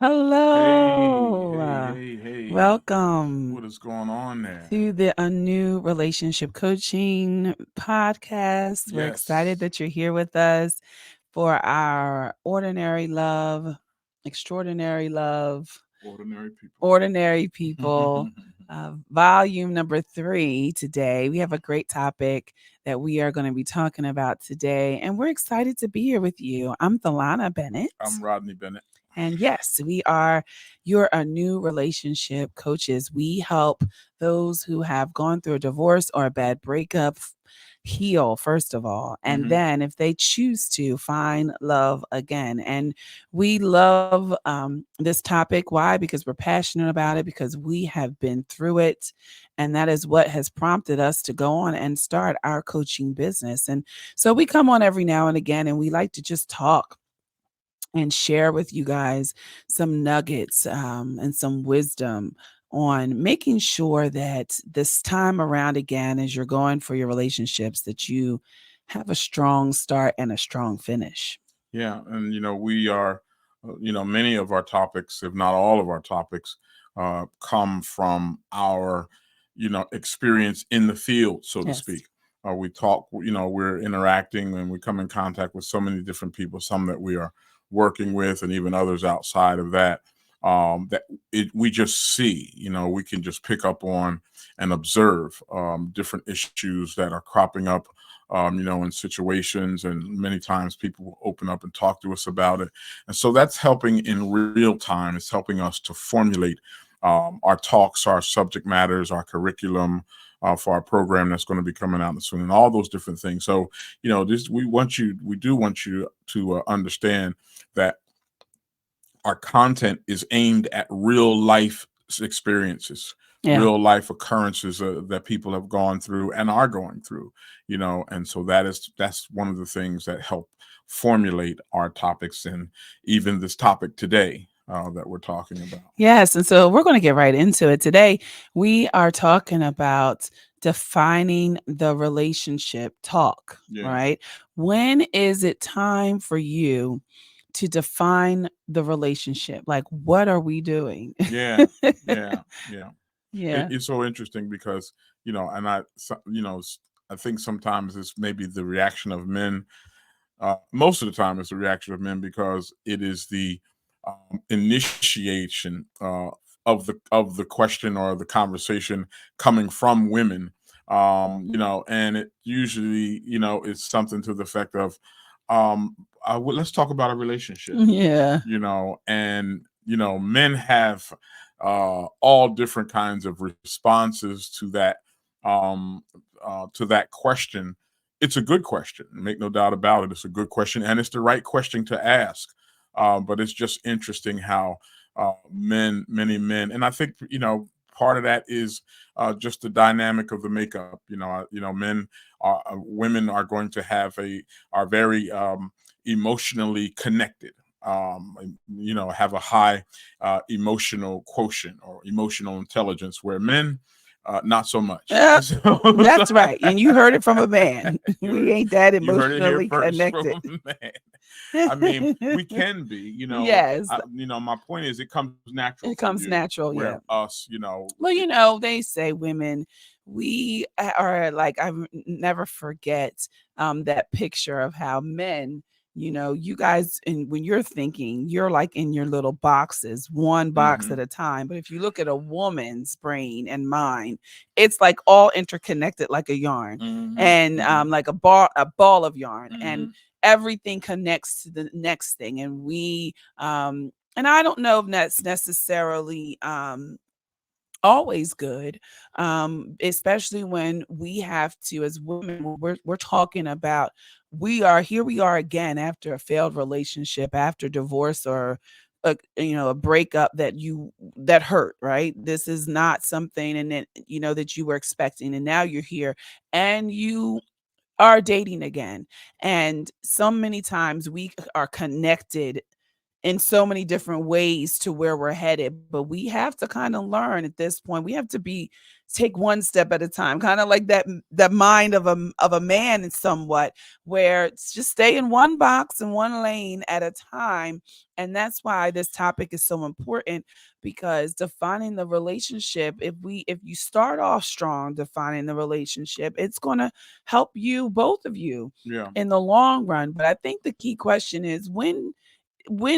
Hey, Hello. hey, hey, hey. Welcome What is going on there? to the A New Relationship Coaching podcast. We're excited Yes, that you're here with us for our Extraordinary Love, ordinary people. Ordinary People, volume number 3 today. We have a great topic that we are going to be talking about today, and we're excited to be here with you. I'm Thalana Bennett. I'm Rodney Bennett. And yes, we are your a new relationship coaches. We help those who have gone through a divorce or a bad breakup heal, first of all. And Hmm. then, if they choose to, find love again. And we love this topic. Why? Because we're passionate about it, because we have been through it. And that is what has prompted us to go on and start our coaching business. And so we come on every now and again and we like to just talk and share with you guys some nuggets and some wisdom on making sure that this time around again, as you're going for your relationships, that you have a strong start and a strong finish. Yeah, and we are, many of our topics, if not all of our topics, come from our, experience in the field, so to Yes. speak. We talk, we're interacting and we come in contact with so many different people, some that we are working with, and even others outside of that. We just see, we can just pick up on and observe different issues that are cropping up in situations, and many times people will open up and talk to us about it. And so that's helping in real time. It's helping us to formulate our talks, our subject matters, our curriculum for our program that's going to be coming out soon, and all those different things. So, we do want you to understand that our content is aimed at real life experiences, Yeah. real life occurrences that people have gone through and are going through, and so that's one of the things that help formulate our topics, and even this topic today that we're talking about. Yes. And so we're going to get right into it. Today, we are talking about defining the relationship talk, Yeah, right? When is it time for you to define the relationship? Like, what are we doing? yeah, yeah, yeah. Yeah. It's so interesting because and I think sometimes it's maybe the reaction of men. Most of the time, it's the reaction of men because it is the initiation of the question or the conversation coming from women. And it usually, it's something to the effect of, let's talk about a relationship. Yeah. And men have all different kinds of responses to that question. It's a good question, make no doubt about it. It's a good question, and it's the right question to ask. But it's just interesting how many men, and I think part of that is just the dynamic of the makeup. Men women are going to are very emotionally connected. Have a high emotional quotient or emotional intelligence, where men not so much. Uh, So, that's right. And you heard it from a man. you We heard, ain't that you heard it here emotionally first from connected. a man. I mean, we can be, Yes. my point is, it comes natural It for comes you, natural. where Yeah. us, Well, they say women, we are like, never forget that picture of how men, you guys, and when you're thinking, you're like in your little boxes, one box hmm at a time. But if you look at a woman's brain and mind, it's like all interconnected like a yarn, hmm and hmm like a ball of yarn, and hmm everything connects to the next thing. And and I don't know if that's necessarily always good, especially when we have to, as women, when we're talking about, we are again after a failed relationship, after divorce, or a breakup that hurt, right? This is not something, and then that you were expecting, and now you're here and you are dating again. And so many times we are connected in so many different ways to where we're headed. But we have to kind of learn at this point. We have to be take one step at a time, kind of like that mind of a man in somewhat, where it's just stay in one box and one lane at a time. And that's why this topic is so important, because defining the relationship, if you start off strong defining the relationship, it's going to help you, both of you, Yeah. in the long run. But I think the key question is when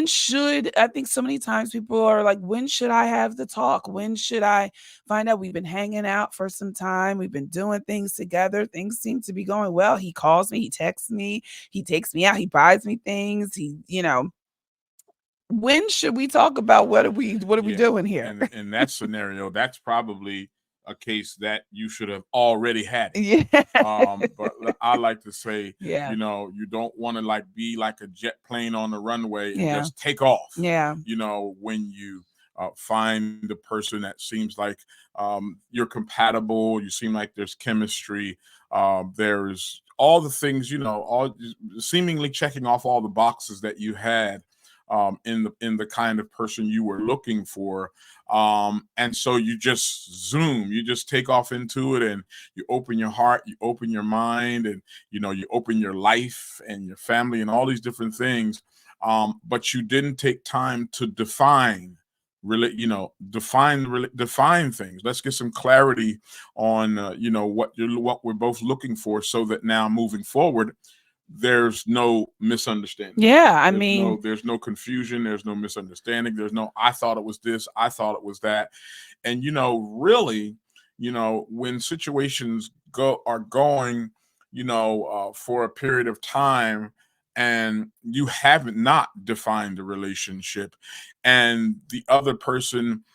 should, I think so many times people are like, when should I have the talk? When should I find out? We've been hanging out for some time. We've been doing things together. Things seem to be going well. He calls me, he texts me, he takes me out, he buys me things. When should we talk about what are we Yeah. doing here? And in that scenario, that's probably a case that you should have already had it. Yeah. But I like to say, Yeah. you don't want to like be like a jet plane on the runway and Yeah. just take off. Yeah. When you find the person that seems like you're compatible, you seem like there's chemistry, there's all the things, all seemingly checking off all the boxes that you had in the kind of person you were looking for. And so you just zoom, you just take off into it, and you open your heart, you open your mind, and you open your life and your family and all these different things. But you didn't take time to really define things. Let's get some clarity on what we're both looking for, so that now moving forward there's no misunderstanding. Yeah. I There's mean, there's no confusion. There's no misunderstanding. There's no, I thought it was this, I thought it was that. And really, when situations are going, for a period of time, and you haven't not defined the relationship, and the other person,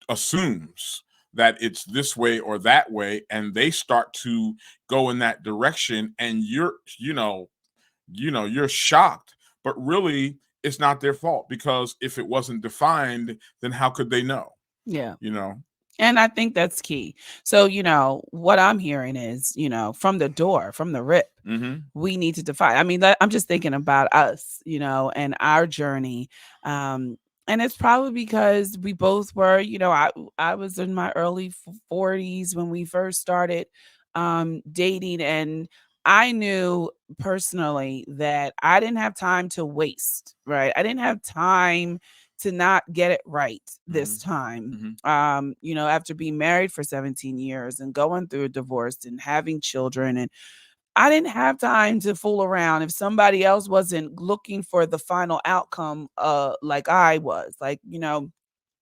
assumes that it's this way or that way, and they start to go in that direction, and you're shocked, but really it's not their fault, because if it wasn't defined, then how could they know? yeah. You know? And I think that's key. So, what I'm hearing is, from the door, from the rip, Mm-hmm. we need to define. I mean, I'm just thinking about us, and our journey. And it's probably because we both were, I was in my early 40s when we first started dating. And I knew personally that I didn't have time to waste, right? I didn't have time to not get it right this time. Mm-hmm. After being married for 17 years and going through a divorce and having children, and I didn't have time to fool around if somebody else wasn't looking for the final outcome like I was. Like,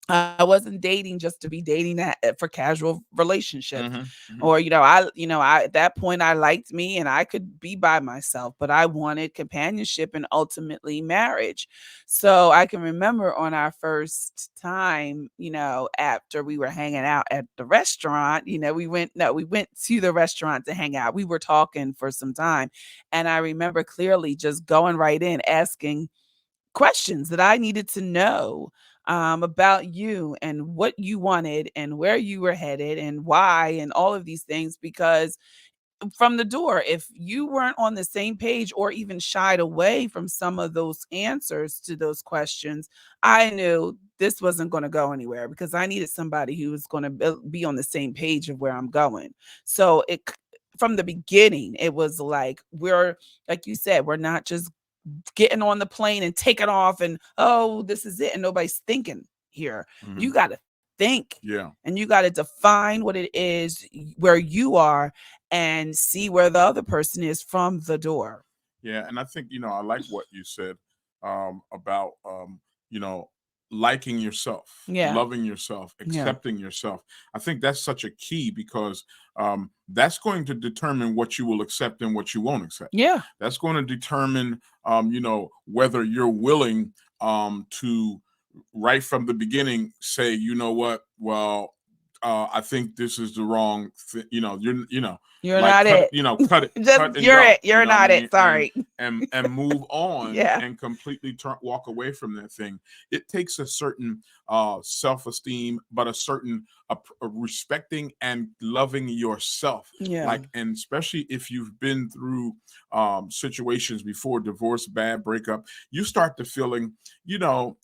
I wasn't dating just to be dating for casual relationships. Mm-hmm. Mm-hmm. Or, I at that point I liked me and I could be by myself, but I wanted companionship and ultimately marriage. So I can remember on our first time, after we were hanging out at the restaurant, we went to the restaurant to hang out. We were talking for some time. And I remember clearly just going right in, asking questions that I needed to know about you and what you wanted and where you were headed and why and all of these things. Because from the door, if you weren't on the same page or even shied away from some of those answers to those questions, I knew this wasn't going to go anywhere, because I needed somebody who was going to be on the same page of where I'm going. So from the beginning, it was like, like you said, we're not just getting on the plane and taking off and, oh, this is it, and nobody's thinking here. Mm-hmm. You got to think. Yeah. And you got to define what it is where you are and see where the other person is from the door. Yeah. And I think, I like what you said about, liking yourself, Yeah. loving yourself, accepting yourself. I think that's such a key, because that's going to determine what you will accept and what you won't accept. Yeah. That's going to determine, whether you're willing to, right from the beginning, say, you know what, well, I think this is the wrong You're like not it. cut it, Just cut and you're go, it. You're what I not it. mean? Sorry. And move on Yeah. and completely walk away from that thing. It takes a certain self-esteem, but a certain respecting and loving yourself. Yeah. Like, and especially if you've been through situations before, divorce, bad breakup, you start to feeling, you know,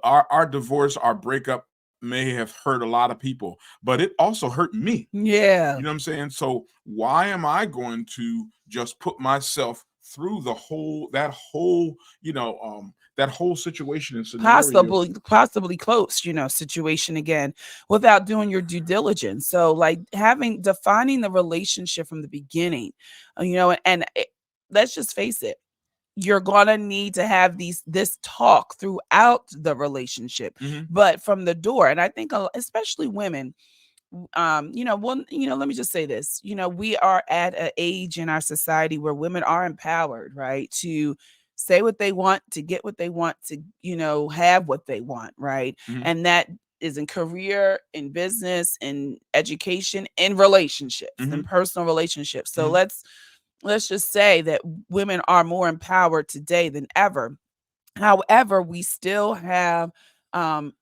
our divorce, our breakup may have hurt a lot of people, but it also hurt me. Yeah. You know what I'm saying? So why am I going to just put myself through that whole situation and scenario? Possibly close, situation again without doing your due diligence. So like defining the relationship from the beginning, let's just face it, you're gonna need to have this talk throughout the relationship, Mhm. but from the door. And I think especially women, let me just say this, we are at an age in our society where women are empowered, right, to say what they want, to get what they want, to have what they want, right? Mhm. And that is in career, in business, in education, in relationships, in Mhm. personal relationships. So Mhm. let's just say that women are more empowered today than ever. However, we still have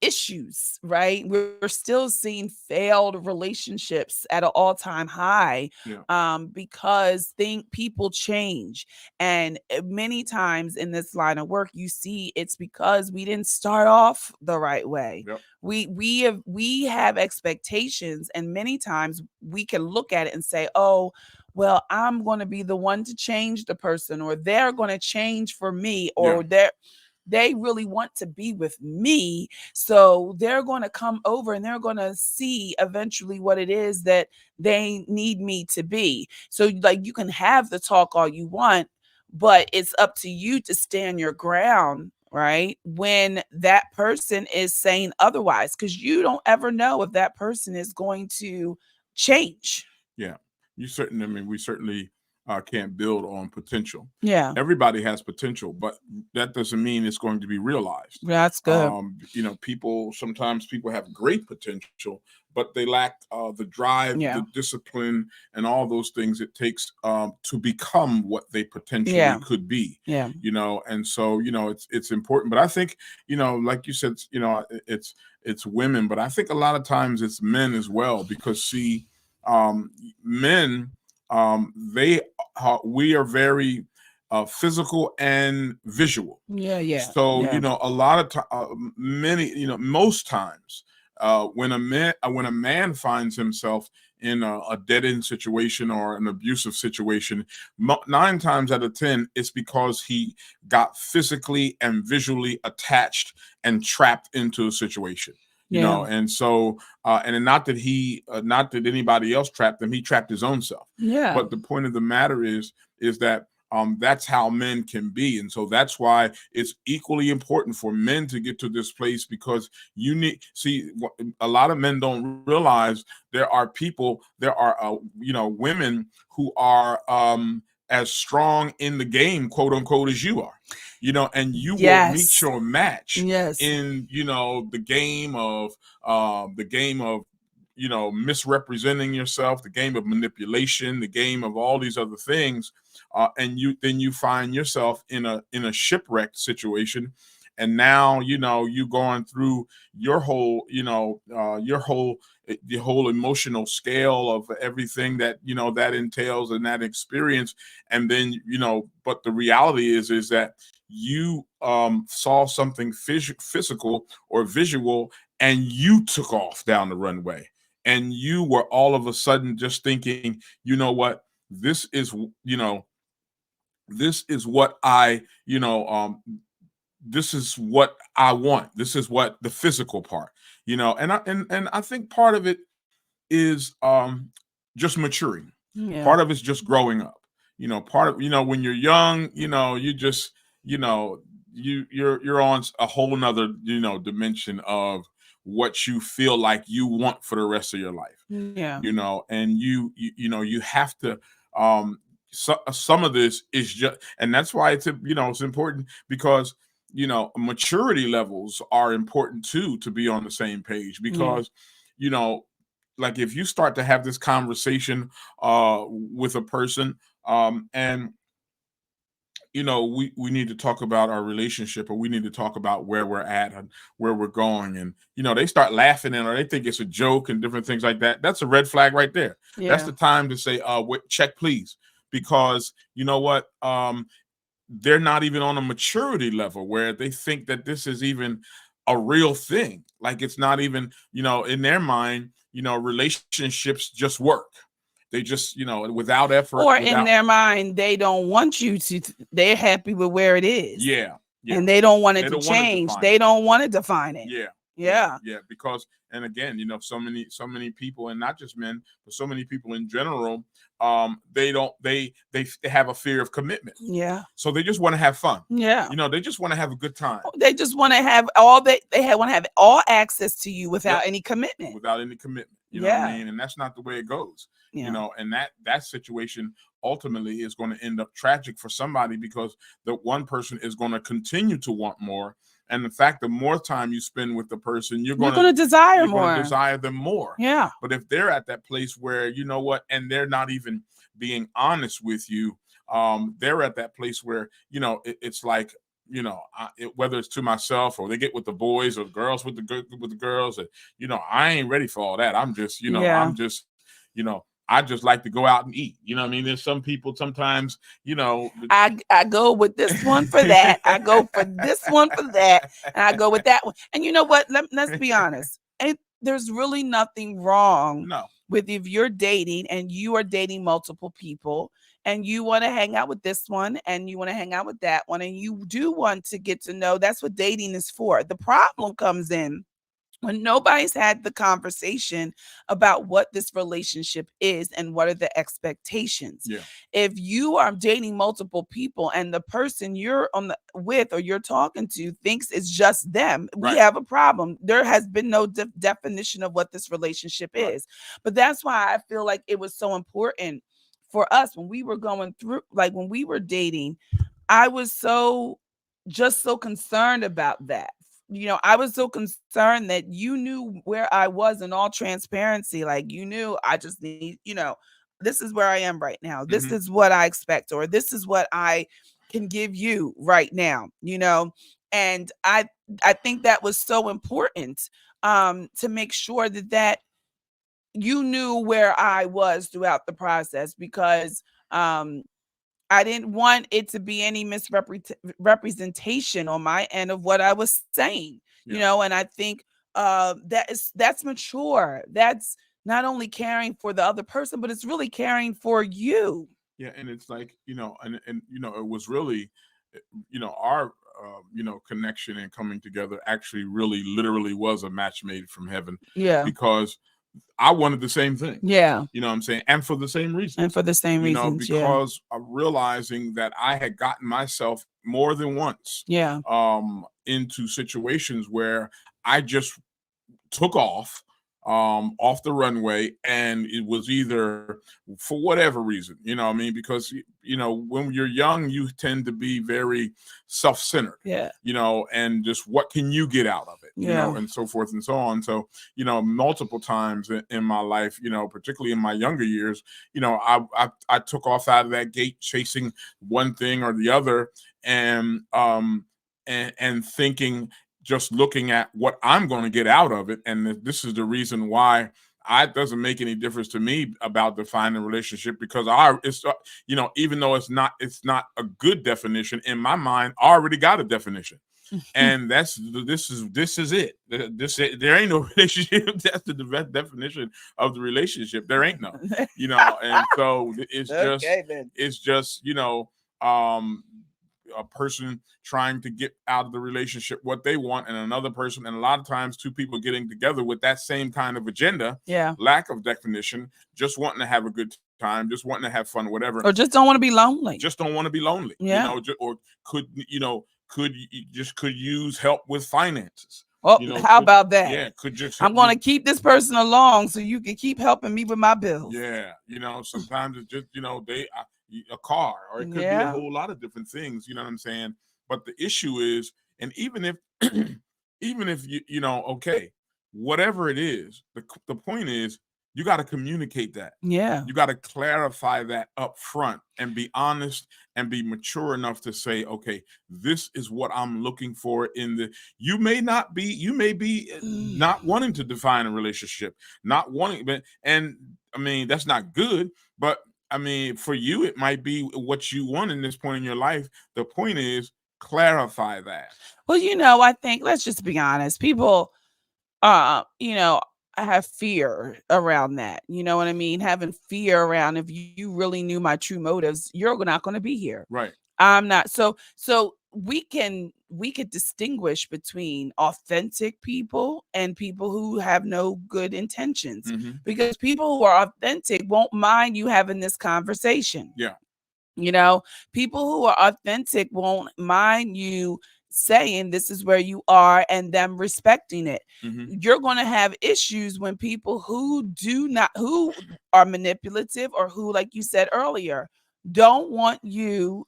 issues, right? We're still seeing failed relationships at an all-time high, Yeah. because people change. And many times in this line of work, you see it's because we didn't start off the right way. Yep. We have expectations, and many times we can look at it and say, oh, well, I'm going to be the one to change the person, or they're going to change for me, Yeah. or they really want to be with me. So they're going to come over and they're going to see eventually what it is that they need me to be. So like, you can have the talk all you want, but it's up to you to stand your ground, right, when that person is saying otherwise, because you don't ever know if that person is going to change. Yeah. We certainly can't build on potential. Yeah, Everybody has potential, but that doesn't mean it's going to be realized. that's good. Sometimes people have great potential, but they lack the drive, Yeah. the discipline, and all those things it takes to become what they potentially Yeah. could be. Yeah. And so it's important. But I think like you said, it's women, but I think a lot of times it's men as well, because see, men, they we are very physical and visual. Yeah. Yeah. So Yeah. a lot of most times when a man finds himself in a dead end situation or an abusive situation, 9 times out of 10 it's because he got physically and visually attached and trapped into a situation. Yeah. And so and not that anybody else trapped him, he trapped his own self. Yeah. But the point of the matter is that that's how men can be. And so that's why it's equally important for men to get to this place, because a lot of men don't realize there are women who are as strong in the game, quote unquote, as you are, and you will meet Yes. your match Yes. in the game of misrepresenting yourself, the game of manipulation, the game of all these other things, and you find yourself in a shipwrecked situation, and now you going through your whole the whole emotional scale of everything that that entails and that experience. And then but the reality is that you saw something physical or visual, and you took off down the runway, and you were all of a sudden just thinking, you know what, this is this is what I this is what I want, this is what the physical part, and I think part of it is just maturing. Yeah. Part of it's just growing up. Part of when you're young, you just you're on a whole nother dimension of what you feel like you want for the rest of your life. Yeah. And you have to some of this is just, and that's why it's important, because maturity levels are important too, to be on the same page, Yeah. because you know, like if you start to have this conversation with a person, and we need to talk about our relationship, or we need to talk about where we're at and where we're going, and they start laughing, and or they think it's a joke and different things like that. That's a red flag right there. That's Yeah. the time to say, wait, check please, because you know what, they're not even on a maturity level where they think that this is even a real thing. Like it's not even, in their mind, relationships just work. They just, without effort, Or in without, their mind, they don't want you to, they're happy with where it is. yeah, yeah. And they don't want it They to don't want to change. define They it. don't want to define it. Yeah. Yeah. Yeah. Because, and again, so many people, and not just men, but so many people in general, they have a fear of commitment. Yeah. So they just want to have fun. Yeah. They just want to have a good time. They just want to have want to have all access to you without any commitment. Without any commitment. You know what I mean? And that's not the way it goes. Yeah. And that situation ultimately is going to end up tragic for somebody, because the one person is going to continue to want more. And the fact, the more time you spend with the person, you're going to desire more. Going to desire them more. Yeah. But if they're at that place where, you know what, and they're not even being honest with you, they're at that place where, it's like, whether it's to myself, or they get with the boys or girls with the girls, and, I ain't ready for all that. I'm just, I'm just, I just like to go out and eat. You know what I mean? There's some people sometimes, I go with this one for that. I go for this one for that. And I go with that one. And you know what? Let's be honest. There's really nothing wrong with if you're dating and you are dating multiple people, and you want to hang out with this one and you want to hang out with that one, and you do want to get to know. That's what dating is for. The problem comes in when nobody's had the conversation about what this relationship is and what are the expectations. Yeah. If you are dating multiple people and the person you're with or you're talking to thinks it's just them, we have a problem. There has been no definition of what this relationship is. But that's why I feel like it was so important for us when we were going through, like when we were dating. I was so concerned about that. I was so concerned that you knew where I was in all transparency. Like, you knew I just need, this is where I am right now. This is what I expect, or this is what I can give you right now, and I think that was so important to make sure that you knew where I was throughout the process, because I didn't want it to be any misrepresentation on my end of what I was saying, and I think that's mature. That's not only caring for the other person, but it's really caring for you. Yeah. And it's like, and it was really, our, connection and coming together actually really literally was a match made from heaven. Yeah. Because I wanted the same thing. Yeah. You know what I'm saying? And for the same reason. And for the same reasons. Because of realizing that I had gotten myself more than once into situations where I just took off the runway, and it was either for whatever reason, because when you're young, you tend to be very self-centered, and just what can you get out of it, and so forth and so on. So multiple times in my life, particularly in my younger years, I took off out of that gate chasing one thing or the other, and thinking, just looking at what I'm going to get out of it. And this is the reason why it doesn't make any difference to me about defining a relationship, because even though it's not a good definition in my mind, I already got a definition. And this is it. There ain't no relationship. That's the definition of the relationship. There ain't no, and so it's just, a person trying to get out of the relationship what they want, and another person, and a lot of times two people getting together with that same kind of agenda, lack of definition, just wanting to have a good time, just wanting to have fun, whatever, or just don't want to be lonely. Or could use help with finances. How about that? Yeah, I'm going to keep this person along so you can keep helping me with my bills. Yeah, sometimes it's just a car, or it could be a whole lot of different things. You know what I'm saying? But the issue is, and even if even if okay, whatever it is, the point is you got to communicate that. Yeah. You got to clarify that up front and be honest and be mature enough to say, okay, this is what I'm looking for in the, you may be not wanting to define a relationship, not wanting, and I mean, that's not good, but I mean, for you, it might be what you want in this point in your life. The point is clarify that. Well, I think, let's just be honest. People, you know, have fear around that. You know what I mean? Having fear around, if you really knew my true motives, you're not going to be here. Right. I'm not. So we could distinguish between authentic people and people who have no good intentions, because people who are authentic won't mind you having this conversation. Yeah. People who are authentic won't mind you saying this is where you are and them respecting it. You're going to have issues when people who are manipulative, or who, like you said earlier, don't want you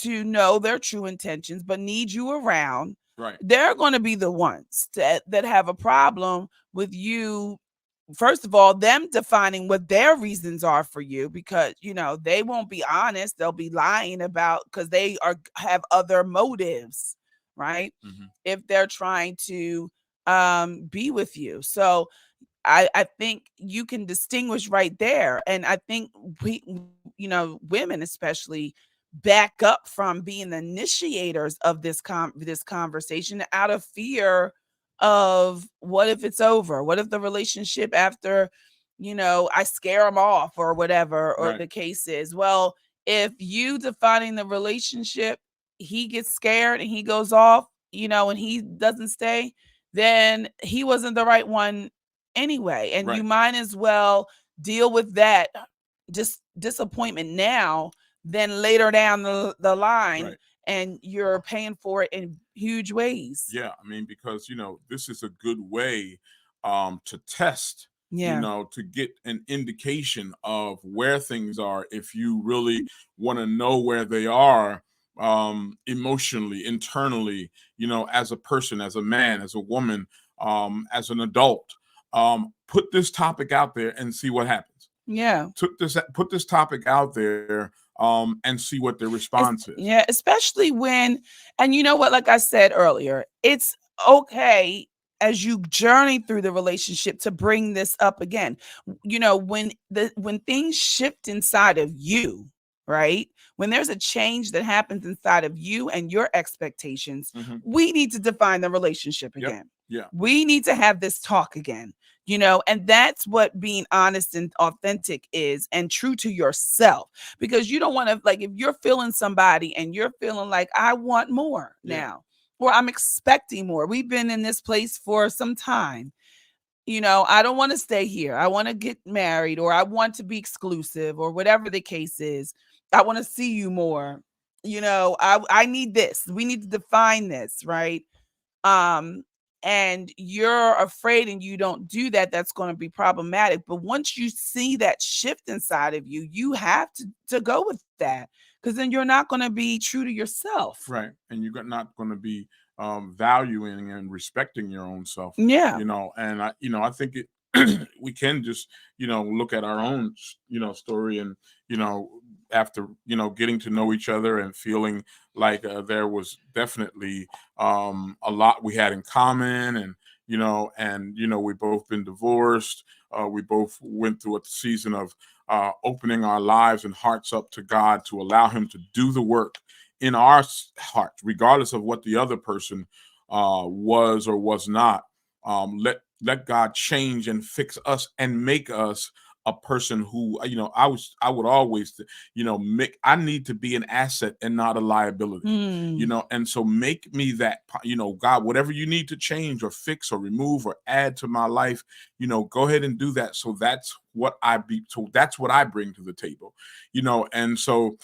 to know their true intentions but need you around. Right. They're going to be the ones that have a problem with you. First of all, them defining what their reasons are for you, because they won't be honest. They'll be lying about, because they have other motives, right? If they're trying to be with you. So I think you can distinguish right there. And I think women especially back up from being the initiators of this conversation out of fear of, what if it's over? What if the relationship, after I scare them off, or whatever, or the case is? Well, if you defining the relationship, he gets scared and he goes off, and he doesn't stay, then he wasn't the right one anyway. And you might as well deal with that disappointment now than later down the line, and you're paying for it in huge ways. Yeah, I mean, because this is a good way to test, to get an indication of where things are, if you really want to know where they are emotionally, internally, as a person, as a man, as a woman, as an adult. Put this topic out there and see what happens. Yeah. Put this topic out there and see what their response is. Yeah, especially when, and you know what, like I said earlier, it's okay as you journey through the relationship to bring this up again. When things shift inside of you, right? When there's a change that happens inside of you and your expectations, we need to define the relationship again. Yeah. We need to have this talk again. And that's what being honest and authentic is, and true to yourself. Because you don't want to, like, if you're feeling somebody and you're feeling like, I want more now, or I'm expecting more. We've been in this place for some time. I don't want to stay here. I want to get married, or I want to be exclusive, or whatever the case is. I want to see you more. I need this. We need to define this, right? And you're afraid and you don't do that, that's going to be problematic. But once you see that shift inside of you, you have to go with that, because then you're not going to be true to yourself. Right. And you're not going to be valuing and respecting your own self. Yeah. And I think we can just, look at our own, story, and, after, getting to know each other and feeling like there was definitely a lot we had in common, and, we both been divorced. We both went through a season of opening our lives and hearts up to God, to allow him to do the work in our hearts, regardless of what the other person was or was not. Let God change and fix us and make us a person who, I would always, I need to be an asset and not a liability, and so make me that, God, whatever you need to change or fix or remove or add to my life, go ahead and do that. So that's what I bring to the table, and so,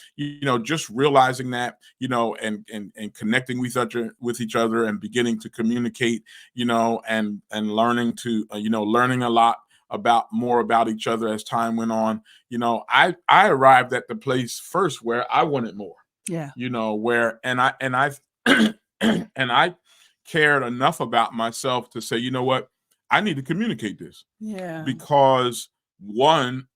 just realizing that, and connecting with each other and beginning to communicate, and learning to, learning a lot more about each other as time went on. I arrived at the place first where I wanted more. Yeah. And I and I cared enough about myself to say, you know what, I need to communicate this Yeah. because one,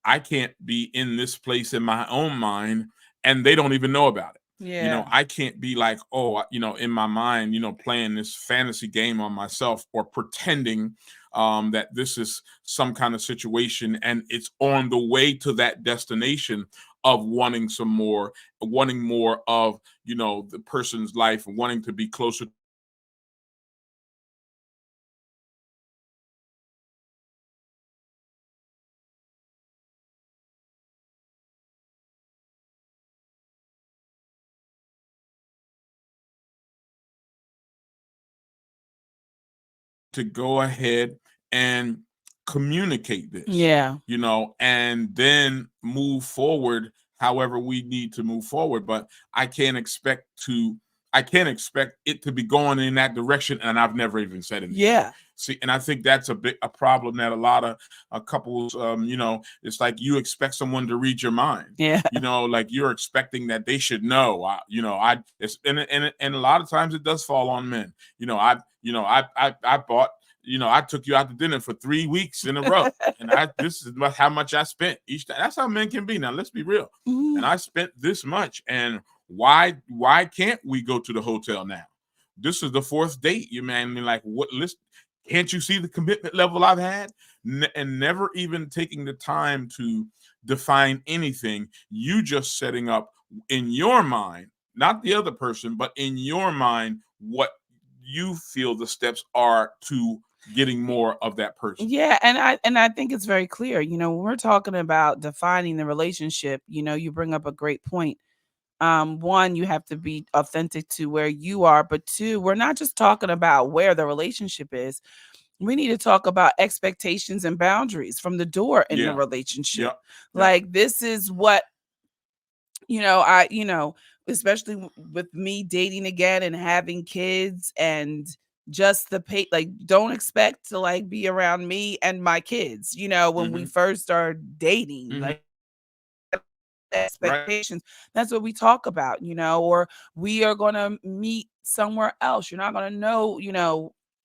I can't be in this place in my own mind and they don't even know about it. You know, Yeah. I can't be like, oh, in my mind, playing this fantasy game on myself or pretending that this is some kind of situation and it's on the way to that destination of wanting wanting more of, the person's life, wanting to be closer to go ahead and communicate this, Yeah. and then move forward however we need to move forward. But I can't expect it to be going in that direction, and I've never even said anything. Yeah. See, and I think that's a problem that a lot of couples, it's like you expect someone to read your mind. Yeah. Like you're expecting that they should know. And a lot of times it does fall on men. I bought. I took you out to dinner for 3 weeks in a row, and this is how much I spent each time. That's how men can be. Now, let's be real. Mhm. And I spent this much, and why can't we go to the hotel now? This is the 4th date, you man. I mean, like, what? Listen, can't you see the commitment level I've had? And never even taking the time to define anything. You just setting up in your mind, not the other person, but in your mind, what you feel the steps are to getting more of that person. Yeah, and I think it's very clear. When we're talking about defining the relationship, you bring up a great point. One, you have to be authentic to where you are, but two, we're not just talking about where the relationship is. We need to talk about expectations and boundaries from the door in the Yeah. relationship. Yeah. Like this is what especially with me dating again and having kids and just the pay, like don't expect to like be around me and my kids, when we first started dating, Mhm. like expectations. That's what we talk about, or we are going to meet somewhere else. You're not going to know,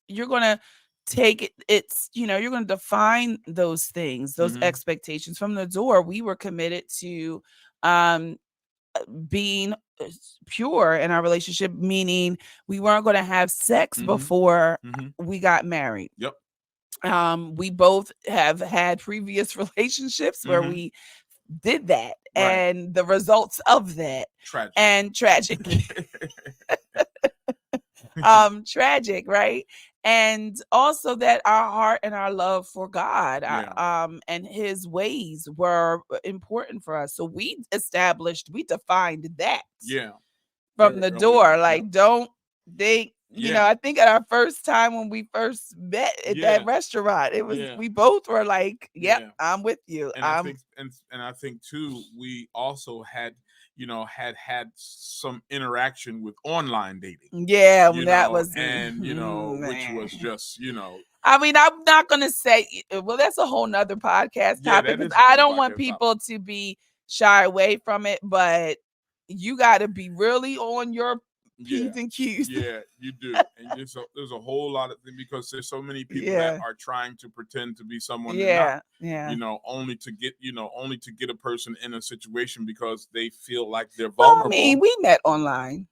you're going to take it. You're going to define those things, those Mhm. expectations from the door. We were committed to um being pure in our relationship, meaning we weren't going to have sex Mhm. before Mhm. we got married. Yep. We both have had previous relationships where Mhm. we did that, Right. and the results of that Tragic. and tragic. Tragic, right? And also that our heart and our love for God, Yeah. and his ways were important for us. So we defined that Yeah. from Very the early door. on. Like, Yep. don't they, Yeah. I think at our first time when we first met at that Yeah. restaurant, it was, Yeah. we both were like, yep, Yeah. I'm with you. And I think and I think too, we also had had some interaction with online dating, Yeah, that was and which was man. just I mean, I'm not gonna say, well, that's a whole nother podcast yeah, topic that because is a I whole don't want podcast topic. people to be shy away from it, but you got to be really on your P's Yeah. and Q's. Yeah, you do. And there's a whole lot of things because there's so many people that Yeah. are trying to pretend to be someone they're not. Yeah. Only to get a person in a situation because they feel like they're Well, I vulnerable. mean, we met online.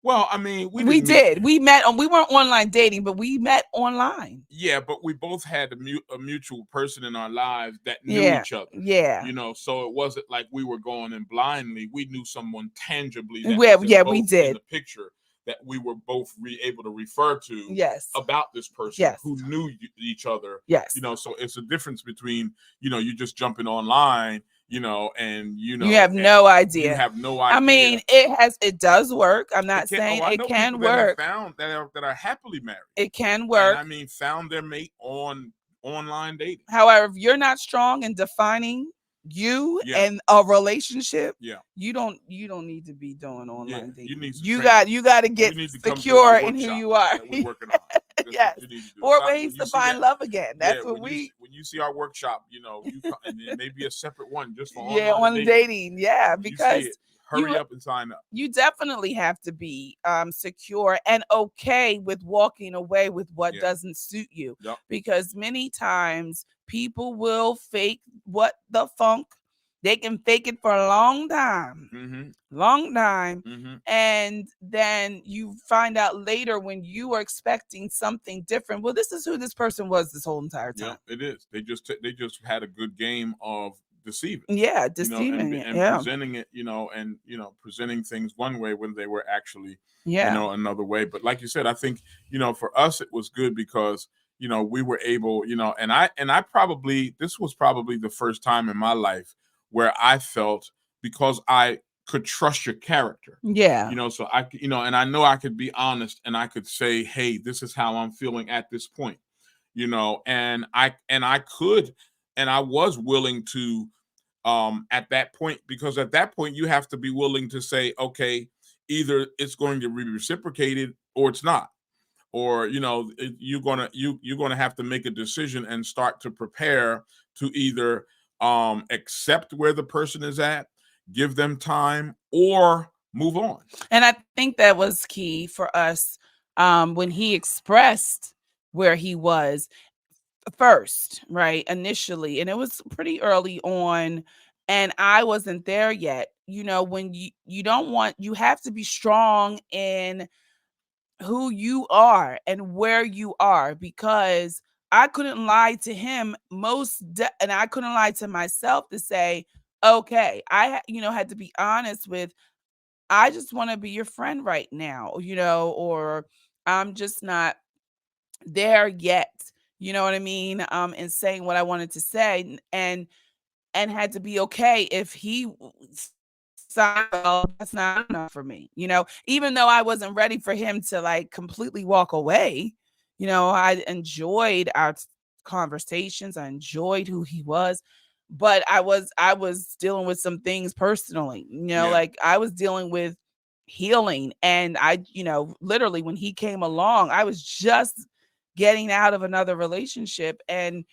Well, I mean, we We didn't meet. did. We met on. We weren't online dating, but we met online. Yeah, but we both had a mutual person in our lives that knew Yeah. each other. Yeah. So it wasn't like we were going in blindly. We knew someone tangibly that Well, was yeah, both we in did. the picture that we were both able to refer to Yes. about this person Yes. who knew each other. Yes. So it's a difference between you just jumping online, and You have no idea. You have no idea. I mean, it does work. I'm not saying I it know can people that have work. found that are happily married. It can And work. I mean, found their mate on online dating. However, if you're not strong in defining you Yeah. and a relationship, Yeah. you don't need to be doing online dating. You got to get need to come to secure our in who workshop you are. that we're working on. That's Yes. what you need to do. 4 When ways you to see find that- love again. That's yeah, what when you see our workshop, you come, and there may be a separate one just for yeah, online on dating. Yeah, You because see it, hurry up and sign up. You definitely have to be secure and okay with walking away with what Yeah. doesn't suit you, Yep. because many times people will fake what the funk. They can fake it for a long time, and then you find out later when you are expecting something different. Well, this is who this person was this whole entire time. Yeah, it is. They just had a good game of deceiving. Yeah, You know, deceiving it. and Yeah, presenting it, and presenting things one way when they were actually, yeah, another way. But like you said, I think, for us it was good because, we were able, and I probably, this was probably the first time in my life where I felt, because I could trust your character. yeah, So I, and I know I could be honest and I could say, hey, this is how I'm feeling at this point. And I could, and I was willing to, at that point, because at that point you have to be willing to say, okay, either it's going to be reciprocated or it's not, or you're gonna have to make a decision and start to prepare to either accept where the person is at, give them time, or move on. And I think that was key for us when he expressed where he was first, right? Initially. And it was pretty early on. And I wasn't there yet. When you don't want, you have to be strong in who you are and where you are, because I couldn't lie to him and I couldn't lie to myself to say, okay, had to be honest with, I just want to be your friend right now, or I'm just not there yet. You know what I mean? And saying what I wanted to say, and had to be okay if he said, well, that's not enough for me. Even though I wasn't ready for him to like completely walk away. I enjoyed our conversations. I enjoyed who he was, but I was dealing with some things personally. Yeah. Like I was dealing with healing, and literally when he came along, I was just getting out of another relationship, and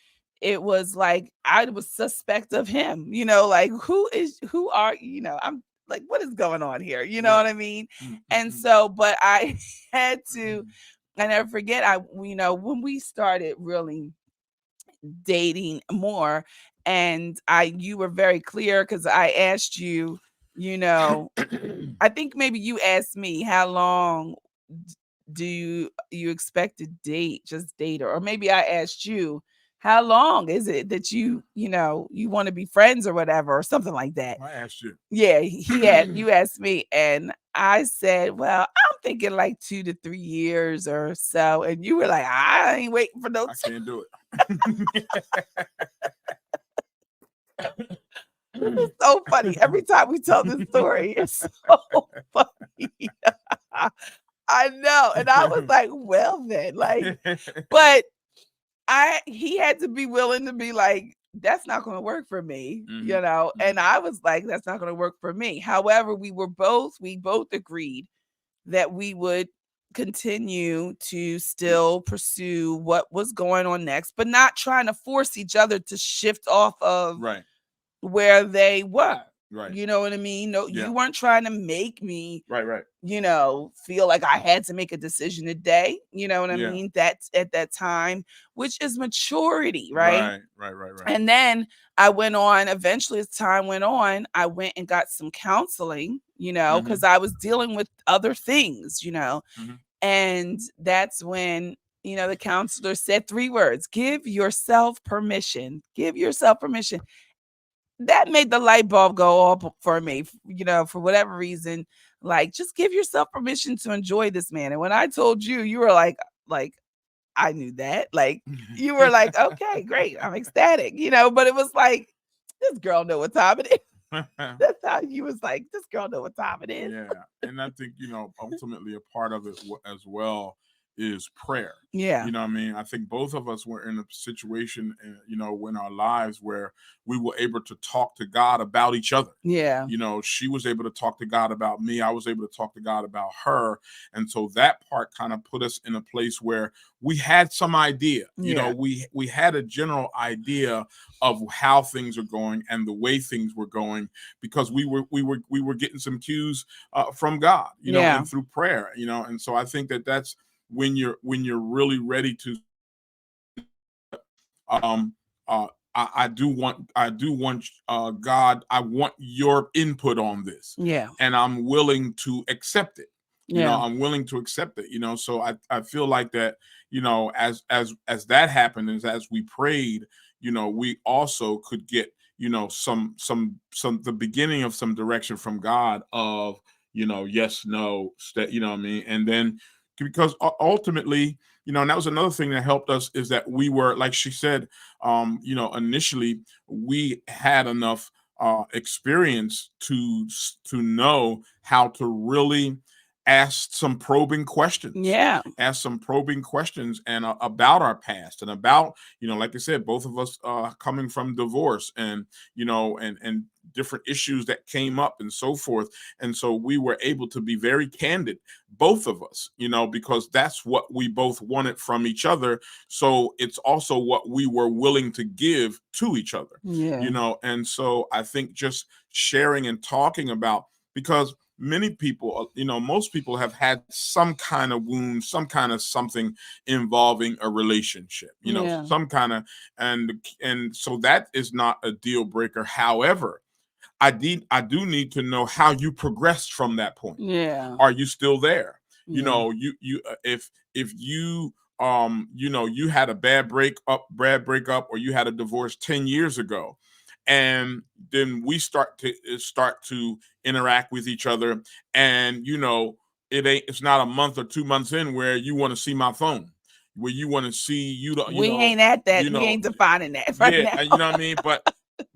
it was like I was suspect of him, like who are I'm like, what is going on here? You know Yeah. what I mean? And so, but I had to, I never forget, when we started really dating more, and you were very clear because I asked you, I think maybe you asked me how long do you expect to date, just date her, or maybe I asked you how long is it that you want to be friends or whatever, or something like that. I asked you. Yeah, you asked me, and I said, well, I'm thinking like 2 to 3 years or so, and you were like, I ain't waiting for no I can't do it. It's so funny. Every time we tell this story, it's so funny. I know. And I was like, well then, like, but he had to be willing to be like, that's not going to work for me, and I was like, that's not going to work for me. However, we both agreed that we would continue to still pursue what was going on next, but not trying to force each other to shift off of Right. where they were. Right. You know what I mean? No, Yeah. you weren't trying to make me, Right. feel like I had to make a decision today. You know what I Yeah. mean? That's at that time, which is maturity, right? Right. And then I went on, eventually as time went on, I went and got some counseling, because I was dealing with other things, and that's when, the counselor said 3 words: give yourself permission. Give yourself permission. That made the light bulb go off for me, for whatever reason. Like, just give yourself permission to enjoy this man. And when I told you, you were like, I knew that. Like, you were like, okay, great. I'm ecstatic, but it was like, this girl know what time it is. That's how you was like, this girl know what time it is. Yeah. And I think, ultimately a part of it as well is prayer. Yeah. You know what I mean? I think both of us were in a situation, you know, in our lives where we were able to talk to God about each other. Yeah. You know, she was able to talk to God about me. I was able to talk to God about her. And so that part kind of put us in a place where we had some idea. You know, Yeah. we had a general idea of how things are going and the way things were going, because we were getting some cues from God, you know, Yeah. and through prayer, you know. And so I think that that's when you're really ready to um I do want God, I want your input on this, Yeah. and I'm willing to accept it. You know, Yeah. I'm willing to accept it, you know. So I feel like that, you know, as that happened, as we prayed, you know, we also could get, you know, some the beginning of some direction from God of, you know, yes, no, you know what I mean? And then, because ultimately, you know, and that was another thing that helped us, is that we were, like she said, you know, initially we had enough experience to know how to really ask some probing questions, Yeah. and about our past, and about, you know, like I said, both of us coming from divorce, and, you know, and different issues that came up and so forth. And so we were able to be very candid, both of us, you know, because that's what we both wanted from each other. So it's also what we were willing to give to each other, you Yeah. know. And so I think just sharing and talking about, because many people, you know, most people have had some kind of wound, some kind of something involving a relationship, you know, Yeah. some kind of, and so that is not a deal breaker. However, I do need to know how you progressed from that point. Yeah. Are you still there? You Yeah. know, if you, you know, you had a bad breakup, or you had a divorce 10 years ago, and then we start to interact with each other, and, you know, it's not a month or 2 months in where you want to see my phone, where you want to see, you We know, ain't at that. you We know, ain't defining that right yeah, now. and you know what I mean.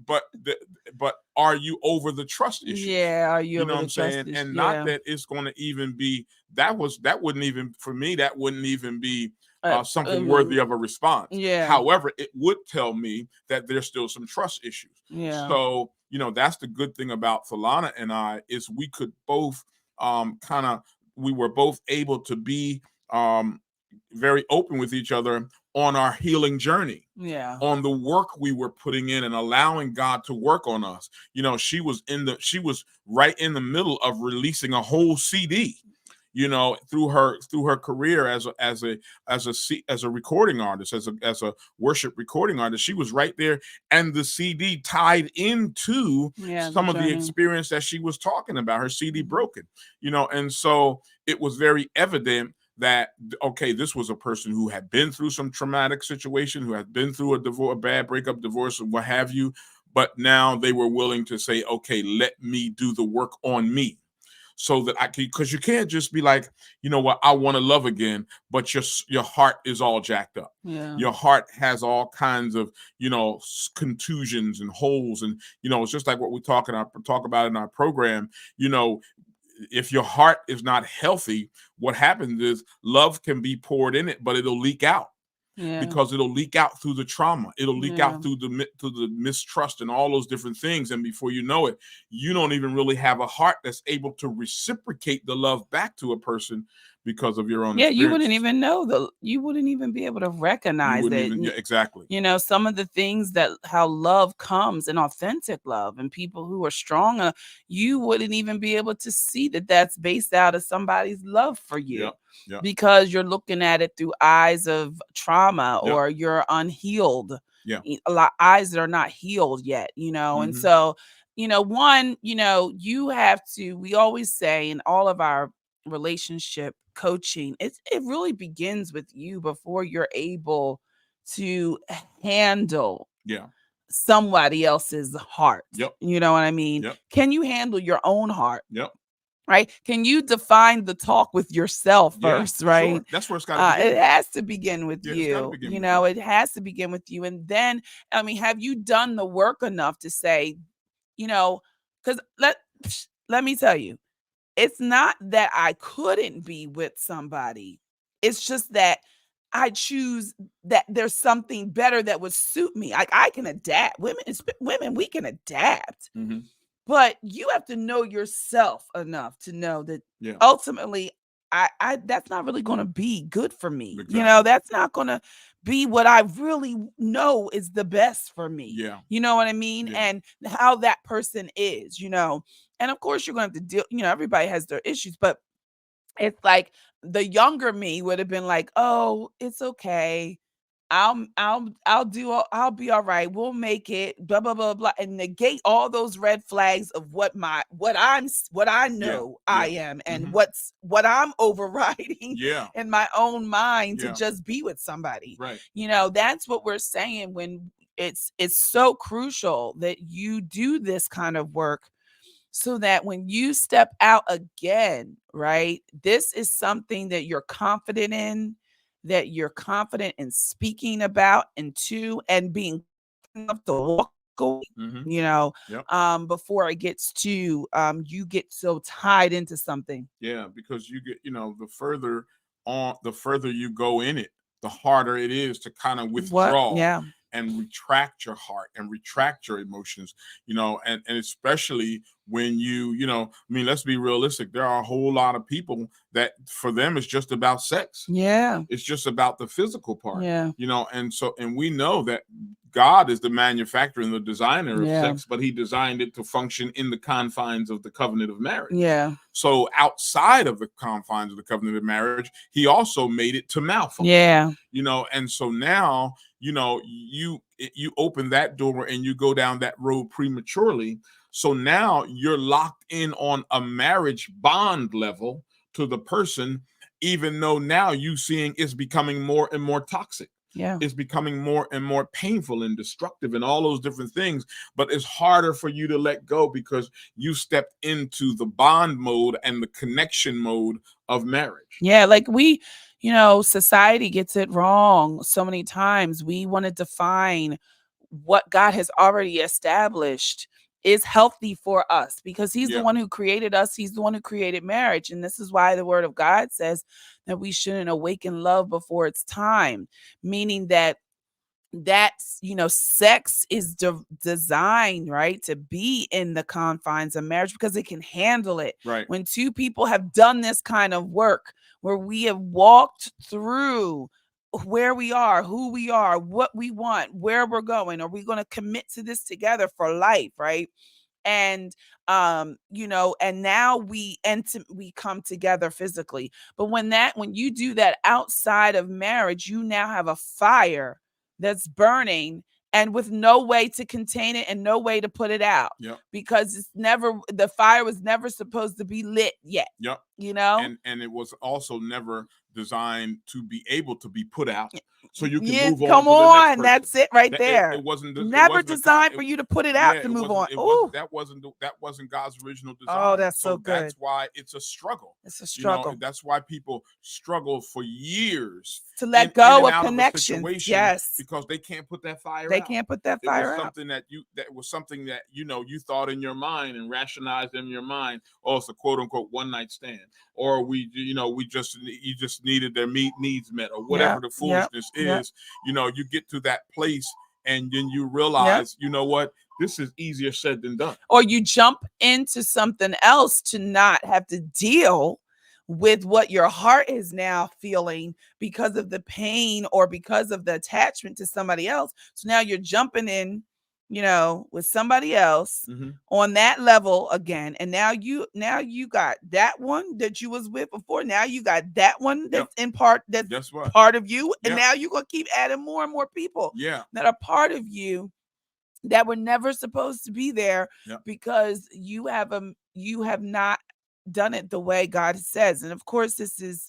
But the, but are you over the trust issues? Yeah. Are you You know over what the I'm trust saying? issue? And not Yeah. that it's going to even be, that wouldn't even, for me, that wouldn't even be Uh, something worthy um, of a response. yeah. However, it would tell me that there's still some trust issues. Yeah. So, you know, that's the good thing about Falana and I, is we could both kind of, we were both able to be um very open with each other on our healing journey, Yeah. on the work we were putting in, and allowing God to work on us. You know, she was right in the middle of releasing a whole CD, you know, through her career as a recording artist, as a worship recording artist. She was right there, and the CD tied into Yeah. The some of the journey. experience that she was talking about. Her CD Mhm. broken, you know. And so it was very evident that, okay, this was a person who had been through some traumatic situation, who had been through a bad breakup, divorce, and what have you. But now they were willing to say, okay, let me do the work on me, so that I can, because you can't just be like, you know what, I want to love again, but your heart is all jacked up. Yeah. Your heart has all kinds of, you know, contusions and holes, and, you know, it's just like what we talk about in our program. You know, if your heart is not healthy, what happens is love can be poured in it, but it'll leak out, Yeah. because it'll leak out through the trauma. It'll leak Yeah. out through the mistrust and all those different things. And before you know it, you don't even really have a heart that's able to reciprocate the love back to a person, because of your own Yeah. You wouldn't experiences. even know you wouldn't even be able to You recognize wouldn't it. even, yeah, exactly. You know, some of the things that how love comes, and authentic love, and people who are strong, you wouldn't even be able to see that that's based out of somebody's love for you, Yep. Yep. because you're looking at it through eyes of trauma, Yep. or you're unhealed. Yeah. A lot eyes that are not healed yet, you know. And Hmm. so, you know, one, you know, you have to, we always say in all of our relationship coaching, it really begins with you before you're able to handle Yeah. somebody else's heart. Yep. You know what I mean? Yep. Can you handle your own heart? Yep. Right? Can you define the talk with yourself Yeah. first? Right? Sure. That's where it's got to It begin. has to begin with Yeah, it's got to you. begin You with you. know, it has to begin with you. And then, I mean, have you done the work enough to say, you know, because let me tell you, it's not that I couldn't be with somebody. It's just that I choose that there's something better that would suit me. I can adapt. Women, we can adapt. Mm-hmm. But you have to know yourself enough to know that Yeah. ultimately I that's not really going to be good for me. Exactly. You know, that's not going to be what I really know is the best for me. Yeah. You know what I mean? Yeah. And how that person is, you know. And of course you're going to have to deal, you know, everybody has their issues, but it's like the younger me would have been like, "Oh, it's okay. I'll be all right. We'll make it, blah blah blah blah," and negate all those red flags of what I know I am, and Mhm. what I'm overriding Yeah. in my own mind to Yeah. just be with somebody. Right. You know, that's what we're saying when it's so crucial that you do this kind of work so that when you step out again, right, this is something that you're confident in, that you're confident in speaking about and to, and being enough to walk away, Mm-hmm. you know, Yep. before it gets to you get so tied into something. Yeah, because you get, the further you go in it, the harder it is to kind of What? withdraw Yeah. and retract your heart and retract your emotions, and especially when I mean, let's be realistic. There are a whole lot of people that for them it's just about sex. Yeah. It's just about the physical part, Yeah. and we know that God is the manufacturer and the designer of Yeah. sex, but he designed it to function in the confines of the covenant of marriage. Yeah. So outside of the confines of the covenant of marriage, he also made it to malfunction. Yeah. And so now, you open that door and you go down that road prematurely. So now you're locked in on a marriage bond level to the person, even though now you seeing it's becoming more and more toxic. Yeah. It's becoming more and more painful and destructive and all those different things. But it's harder for you to let go because you stepped into the bond mode and the connection mode of marriage. Yeah, like society gets it wrong so many times. We want to define what God has already established is healthy for us because he's the Yeah. one who created us. He's the one who created marriage. And this is why the word of God says that we shouldn't awaken love before it's time, meaning that's sex is designed, right, to be in the confines of marriage because it can handle it. Right. When two people have done this kind of work where we have walked through where we are, who we are, what we want, where we're going, are we going to commit to this together for life, right? And and now we come together physically. But when you do that outside of marriage, you now have a fire that's burning and with no way to contain it and no way to put it out. Yep. Because the fire was never supposed to be lit yet. Yep. And it was also never designed to be able to be put out, so you can move on. Come to the next on, person. that's it right there. It wasn't never designed for you to put it out to move on. That wasn't God's original design. Oh, that's so good. That's why it's a struggle. It's a struggle. That's why people struggle for years to let go of connections. Yes, because they can't put that fire. They can't put that fire out. That was something that you thought in your mind and rationalized in your mind. Oh, it's a quote unquote one night stand, or you just needed their needs met, or whatever the foolishness is. You get to that place and then you realize, you know what, this is easier said than done. Or you jump into something else to not have to deal with what your heart is now feeling because of the pain or because of the attachment to somebody else. So now you're jumping in, with somebody else on that level again. And now you got that one that you was with before. Now you got that one that's in part, that's part of you. And now you're going to keep adding more and more people that are part of you that were never supposed to be there because you have not done it the way God says. And of course, this is,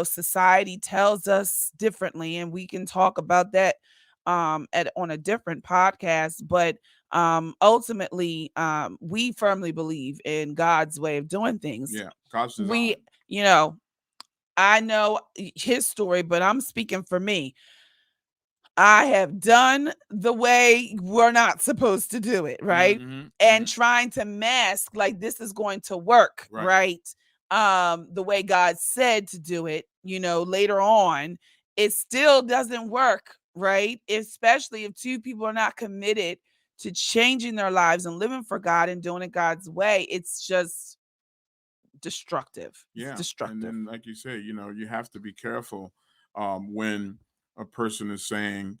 society tells us differently, and we can talk about that on a different podcast. But ultimately, we firmly believe in God's way of doing things. Yeah, God's design. I know his story, but I'm speaking for me. I have done the way we're not supposed to do it, right? And trying to mask like this is going to work, right? the way God said to do it, later on, it still doesn't work, right? Especially if two people are not committed to changing their lives and living for God and doing it God's way. It's just destructive. It's Yeah. And destructive. then, like you say, you have to be careful when a person is saying,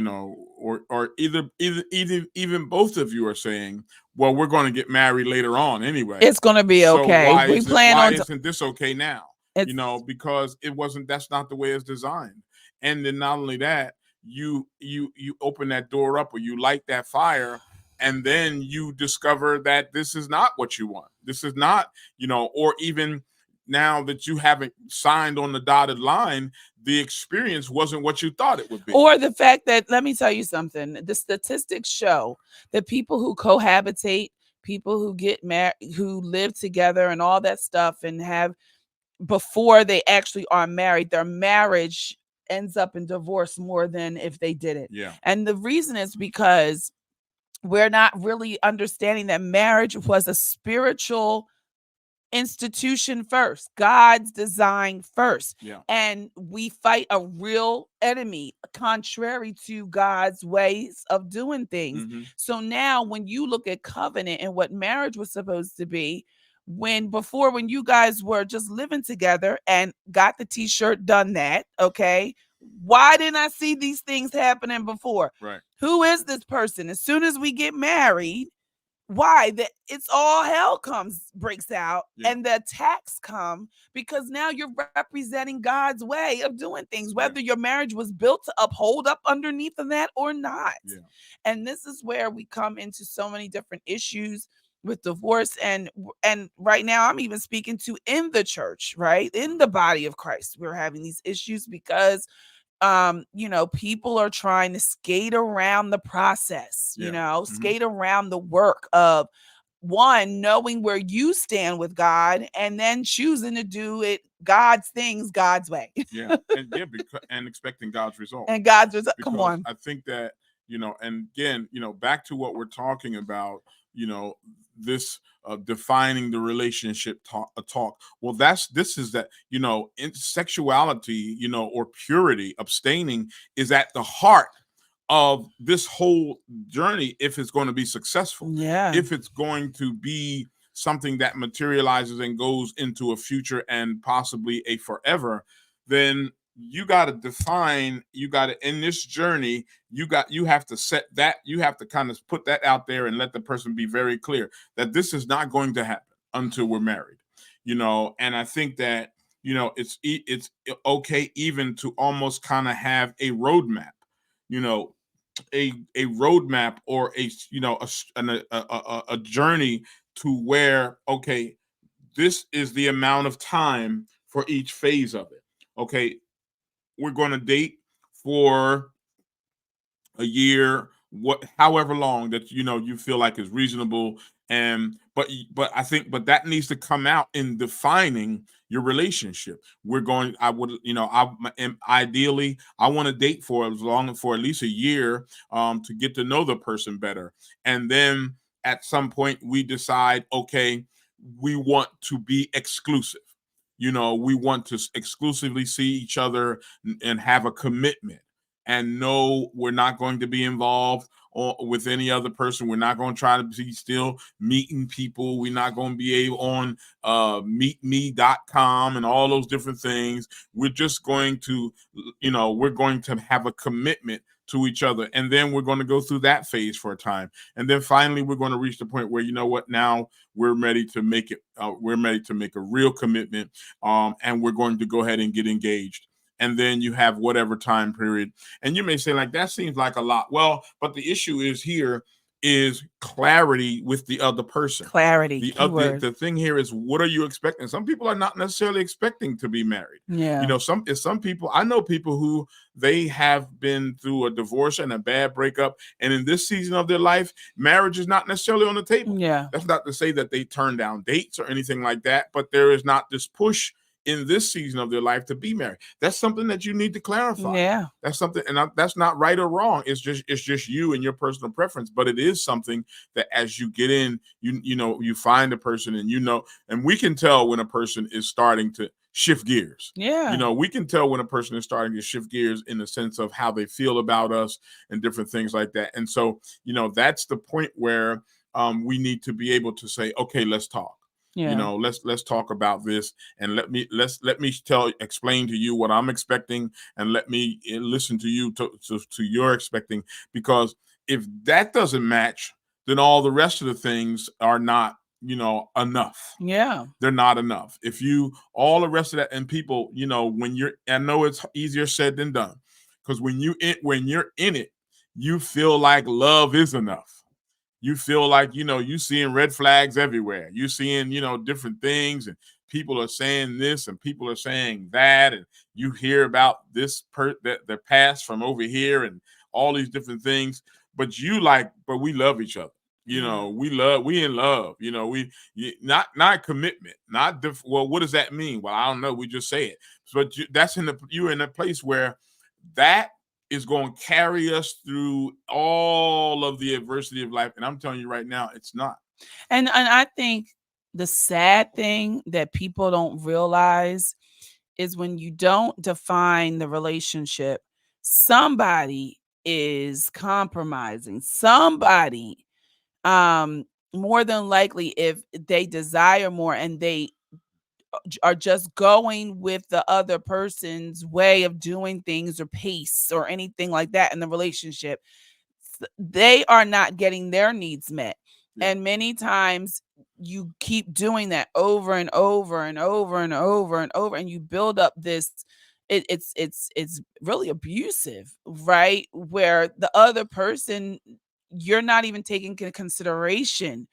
or even both of you are saying, well, we're going to get married later on anyway. It's gonna be So okay. We plan why on isn't this okay now? it's Because that's not the way it's designed. And then not only that, you open that door up, or you light that fire, and then you discover that this is not what you want. This is not, or even now that you haven't signed on the dotted line, the experience wasn't what you thought it would be. or the fact that, let me tell you something, the statistics show that people who cohabitate, people who get married, who live together and all that stuff, and have, before they actually are married, their marriage ends up in divorce more than if they did it. Yeah. And the reason is because we're not really understanding that marriage was a spiritual institution first, God's design first. Yeah. And we fight a real enemy contrary to God's ways of doing things. Mm-hmm. So now when you look at covenant and what marriage was supposed to be, when you guys were just living together and got the t-shirt, done that, okay? Why didn't I see these things happening before? Right. Who is this person? As soon as we get married, why that it's all hell breaks out, Yeah. and the attacks come, because now you're representing God's way of doing things, whether your marriage was built to uphold up underneath of that or not. Yeah. And this is where we come into so many different issues with divorce, and right now I'm even speaking to in the church, right, in the body of Christ, we're having these issues because people are trying to skate around the process, skate around the work of, one, knowing where you stand with God, and then choosing to do it God's things God's way. Yeah. And expecting God's result. And God's result. Come on. I think that, and again, back to what we're talking about, this defining the relationship talk. Well, this is that, in sexuality, or purity, abstaining is at the heart of this whole journey, if it's going to be successful. Yeah. If it's going to be something that materializes and goes into a future and possibly a forever, then you got to define, in this journey, you have to set that, you have to kind of put that out there and let the person be very clear that this is not going to happen until we're married, and I think that, it's okay even to almost kind of have a roadmap, a roadmap, or a journey to where, okay, this is the amount of time for each phase of it. Okay, we're going to date for a year, however long that you feel like is reasonable, and but I think that needs to come out in defining your relationship. Ideally I want to date for at least a year, to get to know the person better, and then at some point we decide, okay, we want to be exclusive. We want to exclusively see each other and have a commitment, and no, we're not going to be involved with any other person. We're not going to try to be still meeting people. We're not going to be on meetme.com and all those different things. We're just going to, we're going to have a commitment to each other, and then we're going to go through that phase for a time, and then finally we're going to reach the point where, now we're ready to make it. We're ready to make a real commitment, and we're going to go ahead and get engaged. And then you have whatever time period. And you may say, like, that seems like a lot. Well, but the issue is clarity with the other person. Clarity. The thing here is, what are you expecting? Some people are not necessarily expecting to be married. Yeah. Some people, I know people who, they have been through a divorce and a bad breakup, and in this season of their life, marriage is not necessarily on the table. Yeah. That's not to say that they turn down dates or anything like that, but there is not this push in this season of their life to be married. That's something that you need to clarify. Yeah. That's something, and that's not right or wrong. It's just you and your personal preference. But it is something that as you get in, you find a person, and we can tell when a person is starting to shift gears. Yeah. We can tell when a person is starting to shift gears in the sense of how they feel about us and different things like that. And so, that's the point where we need to be able to say, okay, let's talk. Yeah. Let's talk about this, and let me explain to you what I'm expecting, and let me listen to you to your expecting, because if that doesn't match, then all the rest of the things are not enough. Yeah. They're not enough. If you all the rest of that, and people, I know it's easier said than done, because when you're in it, you feel like love is enough. You feel like you seeing red flags everywhere. You seeing different things, and people are saying this and people are saying that, and you hear about this the past from over here and all these different things. But but we love each other. We in love. Not commitment. Well, what does that mean? Well, I don't know. We just say it. But you're in a place where that is going to carry us through all of the adversity of life. And I'm telling you right now, it's not. And I think the sad thing that people don't realize is when you don't define the relationship, somebody is compromising. Somebody, more than likely, if they desire more and they are just going with the other person's way of doing things or pace or anything like that in the relationship, they are not getting their needs met. Yeah. And many times you keep doing that over and over and over and over and over, and you build up this, it's really abusive, right? Where the other person, you're not even taking into consideration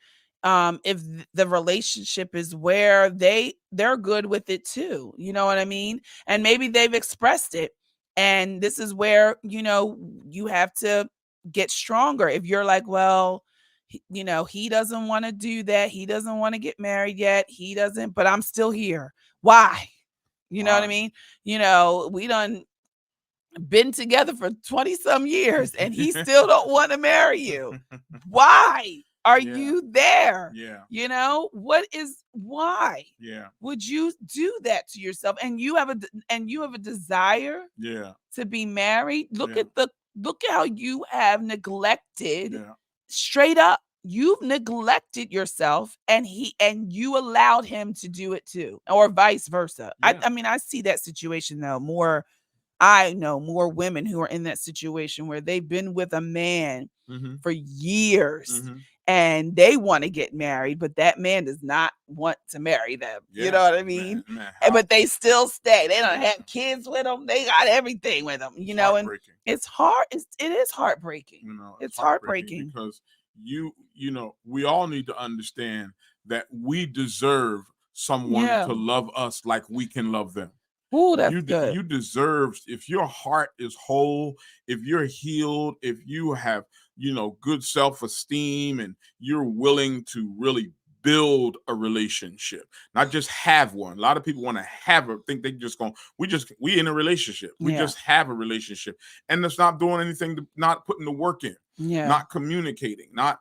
if the relationship is where they're good with it too. You know what I mean? And maybe they've expressed it, and this is where you have to get stronger. If you're like, well, he doesn't want to do that, he doesn't want to get married yet, he doesn't, but I'm still here. Why? You know what I mean? We done been together for 20 some years and he still don't want to marry you. Why are you there? Yeah. Why Yeah. would you do that to yourself? And you have a desire to be married. Look at how you have neglected, straight up. You've neglected yourself, and you allowed him to do it too, or vice versa. I mean, I see that situation though more. I know more women who are in that situation where they've been with a man for years and they want to get married, but that man does not want to marry them. You know what I mean? Man, But they still stay. They don't have kids with them. They got everything with them, and it's hard. It is heartbreaking. It's heartbreaking because we all need to understand that we deserve someone to love us like we can love them. Oh, that's good. You deserve, if your heart is whole, if you're healed, if you have, good self-esteem, and you're willing to really build a relationship, not just have one. A lot of people want to think they just we in a relationship. We just have a relationship, and it's not doing anything, not putting the work in. Not communicating, not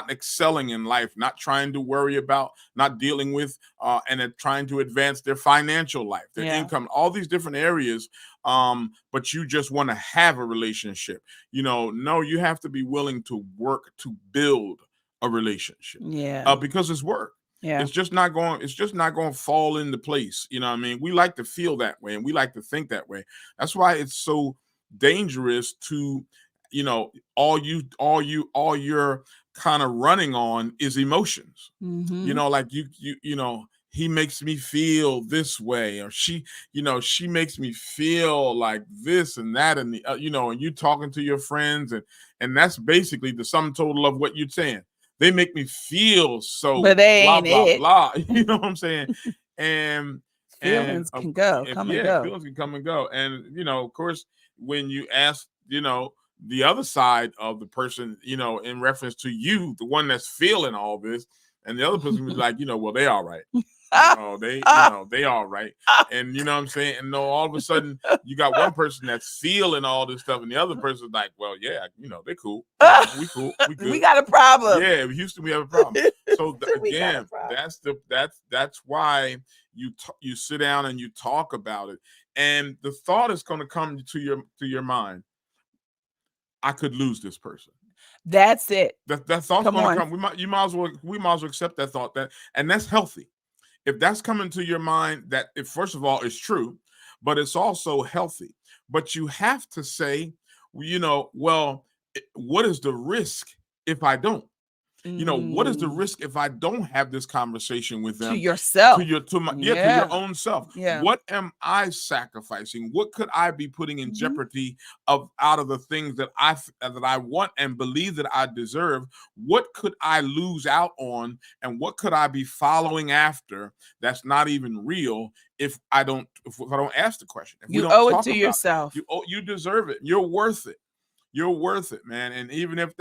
excelling in life, not trying to worry about, not dealing with and trying to advance their financial life, their income, all these different areas. But you just want to have a relationship. No, you have to be willing to work to build a relationship. Because it's work. It's just not going to fall into place. You know what I mean? We like to feel that way, and we like to think that way. That's why it's so dangerous to all you're kind of running on is emotions. Like he makes me feel this way, or she makes me feel like this and that, and and you talking to your friends, and that's basically the sum total of what you're saying. They make me feel so, but they blah ain't blah it. blah. You know what I'm saying? And feelings can go, come and go. Feelings can come and go. And of course, when you ask, the other side of the person, in reference to you, the one that's feeling all this, and the other person was like, well, they all right. They all right. And you know what I'm saying? And no, all of a sudden you got one person that's feeling all this stuff, and the other person's like, well, yeah, they cool. We cool. We good. We got a problem. Yeah, Houston, we have a problem. So We got a again, problem. that's why you sit down and you talk about it, and the thought is going to come to your mind. I could lose this person. That's it. That thought's Come going to on. come. We might as well accept that thought, and that's healthy. If that's coming to your mind, that if first of all it's true, but it's also healthy. But you have to say, well, what is the risk if I don't? What is the risk if I don't have this conversation with them? To yourself. To your own self. Yeah. What am I sacrificing? What could I be putting in jeopardy out of the things that I want and believe that I deserve? What could I lose out on, and what could I be following after that's not even real if I don't ask the question? If you we don't owe it talk to about yourself. you deserve it. You're worth it. You're worth it, man. And even if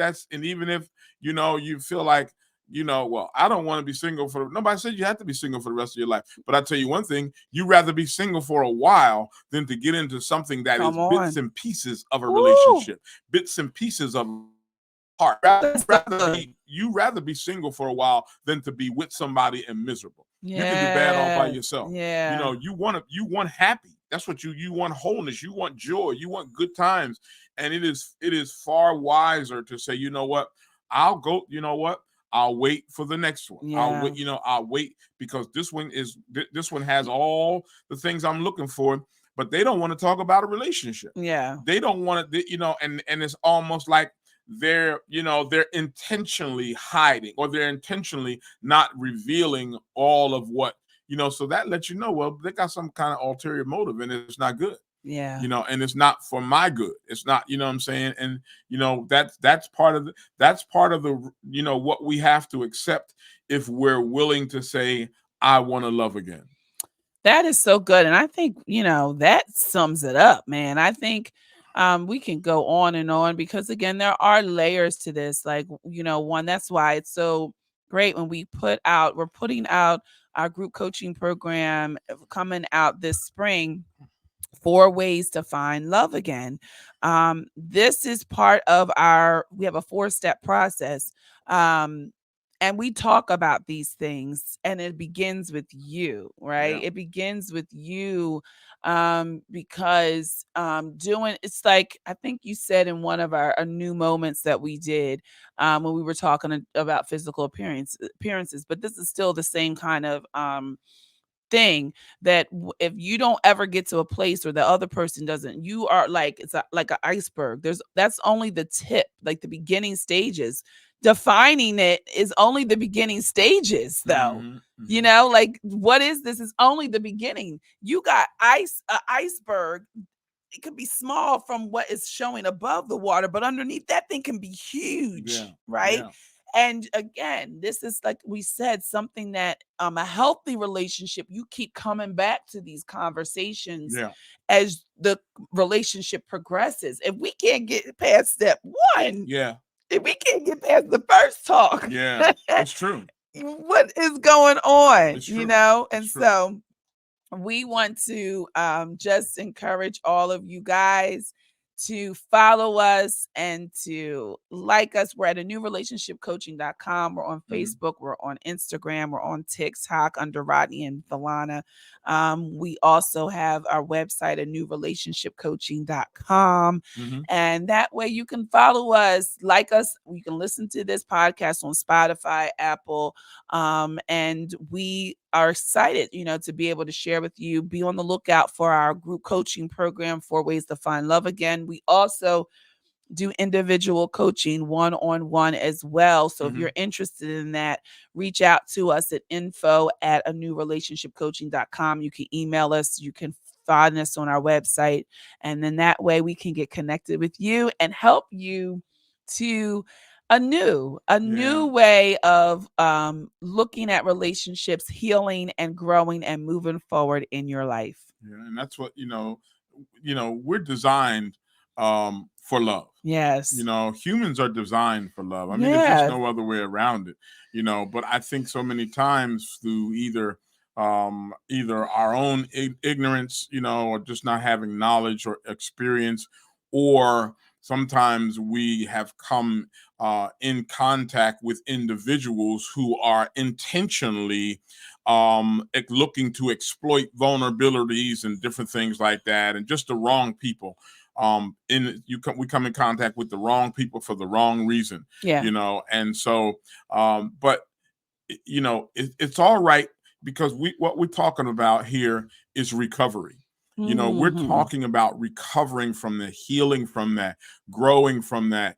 you feel like, well, I don't want to be single nobody said you have to be single for the rest of your life. But I tell you one thing, you'd rather be single for a while than to get into something that is bits and pieces of a relationship, bits and pieces of heart. You rather be single for a while than to be with somebody and miserable. You can do bad all by yourself. Yeah. You want happy. That's what you want, wholeness. You want joy. You want good times. And it is far wiser to say, you know what, I'll go, I'll wait for the next one. Yeah. I'll wait because this one has all the things I'm looking for, but they don't want to talk about a relationship. Yeah. They don't want to, and it's almost like they're intentionally hiding, or they're intentionally not revealing all of what, so that lets you know, well, they got some kind of ulterior motive and it's not good. Yeah. And it's not for my good. It's not, what I'm saying? And, that's part of the, what we have to accept if we're willing to say, I want to love again. That is so good. And I think, that sums it up, man. I think we can go on and on because, again, there are layers to this. Like, one, that's why it's so great when we're putting out our group coaching program coming out this spring. 4 ways to find love again. This is part of we have a 4-step process. And we talk about these things, and it begins with you, right? Yeah. It begins with you because it's like, I think you said in one of our new moments that we did when we were talking about physical appearances, but this is still the same kind of thing that if you don't ever get to a place where the other person doesn't, you are like, it's like an iceberg. That's only the tip, like the beginning stages. Defining it is only the beginning stages, though. Like, what is this? Is only the beginning. You got an iceberg. It could be small from what is showing above the water, but underneath that thing can be huge, right? Yeah. And again, this is, like we said, something that a healthy relationship, you keep coming back to these conversations as the relationship progresses. If we can't get past step 1, if we can't get past the first talk, that's true. What is going on? And so we want to just encourage all of you guys to follow us and to like us. We're at anewrelationshipcoaching.com. We're on Facebook. We're on Instagram. We're on TikTok under Rodney and Villana. We also have our website, anewrelationshipcoaching.com. And that way you can follow us, like us. You can listen to this podcast on Spotify, Apple. And we are excited, to be able to share with you. Be on the lookout for our group coaching program, 4 Ways to Find Love Again. We also do individual coaching, one-on-one as well. So if you're interested in that, reach out to us at info@anewrelationshipcoaching.com. You can email us. You can find us on our website. And then that way we can get connected with you and help you to a new way of looking at relationships, healing and growing and moving forward in your life. And that's what, we're designed for love. Yes. Humans are designed for love. I mean, there's just no other way around it, but I think so many times through either either our own ignorance, or just not having knowledge or experience, or sometimes we have come in contact with individuals who are intentionally looking to exploit vulnerabilities and different things like that, and just the wrong people. We come in contact with the wrong people for the wrong reason, Yeah. and so, but it's all right, because what we're talking about here is recovery. We're Mhm. talking about recovering from the healing from that, growing from that.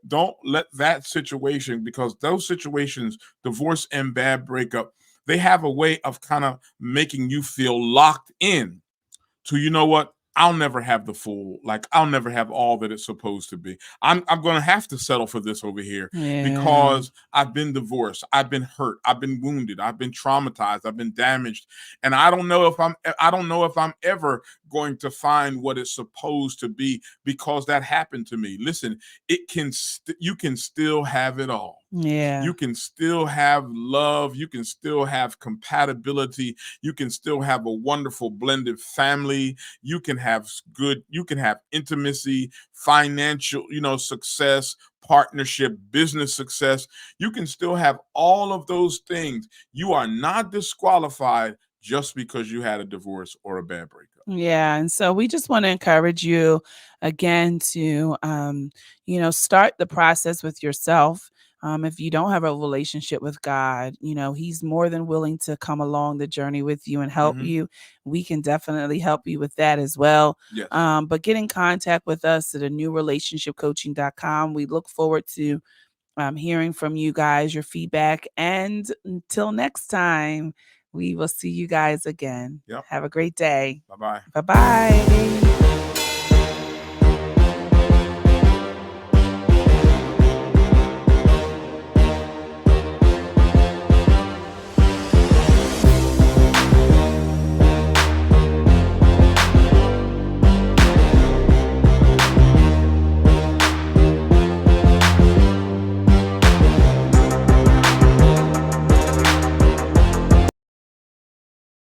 Don't let that situation, because those situations, divorce and bad breakup, they have a way of kind of making you feel locked in to, what, I'll never have the full, like, I'll never have all that it's supposed to be. I'm going to have to settle for this over here, Yeah. because I've been divorced, I've been hurt, I've been wounded, I've been traumatized, I've been damaged, and I don't know if I'm ever going to find what it's supposed to be, because that happened to me. Listen, you can still have it all. Yeah. You can still have love, you can still have compatibility, you can still have a wonderful blended family, you can have intimacy, financial, success, partnership, business success. You can still have all of those things. You are not disqualified just because you had a divorce or a bad breakup. Yeah. And so we just want to encourage you again to, start the process with yourself. If you don't have a relationship with God, He's more than willing to come along the journey with you and help Hmm. you. We can definitely help you with that as well. Yes. But get in contact with us at a newrelationshipcoaching.com. We look forward to hearing from you guys, your feedback. And until next time, we will see you guys again. Yep. Have a great day. Bye bye. Bye bye.